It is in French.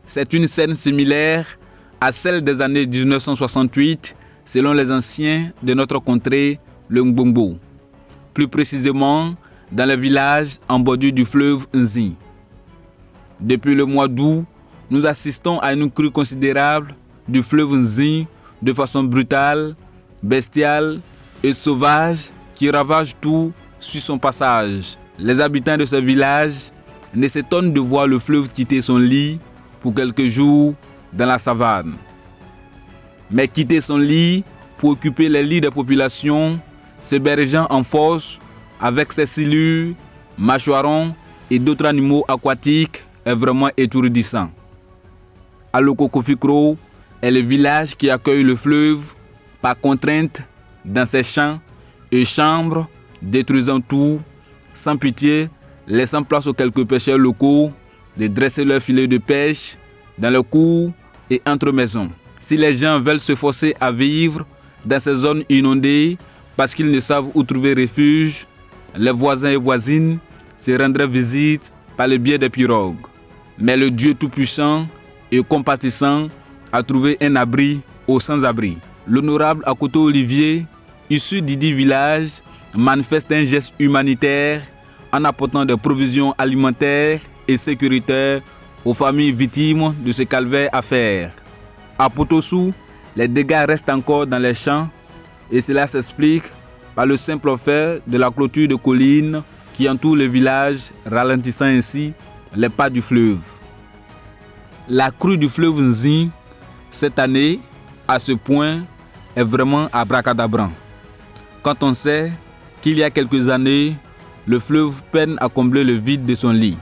C'est une scène similaire à celle des années 1968 selon les anciens de notre contrée, le Ngbombo. Plus précisément dans le village en bordure du fleuve Nzi. Depuis le mois d'août, nous assistons à une crue considérable du fleuve Nzi de façon brutale, bestiale et sauvage qui ravage tout sur son passage. Les habitants de ce village ne s'étonnent de voir le fleuve quitter son lit pour quelques jours dans la savane. Mais quitter son lit pour occuper les lits des populations, s'hébergeant en force avec ses silures, mâchoirons et d'autres animaux aquatiques est vraiment étourdissant. Alokokofikro est le village qui accueille le fleuve par contrainte dans ses champs et chambres, détruisant tout, sans pitié, laissant place aux quelques pêcheurs locaux de dresser leurs filets de pêche dans leurs cours et entre maisons. Si les gens veulent se forcer à vivre dans ces zones inondées parce qu'ils ne savent où trouver refuge, les voisins et voisines se rendraient visite par le biais des pirogues. Mais le Dieu Tout-Puissant et compatissant a trouvé un abri aux sans-abri. L'honorable Akoto Olivier, issu d'Idi village, manifeste un geste humanitaire en apportant des provisions alimentaires et sécuritaires aux familles victimes de ce calvaire à faire. À Potossou, les dégâts restent encore dans les champs et cela s'explique par le simple fait de la clôture de collines qui entoure le village, ralentissant ainsi les pas du fleuve. La crue du fleuve Nzi, cette année, à ce point, est vraiment abracadabrant. Quand on sait qu'il y a quelques années, le fleuve peine à combler le vide de son lit.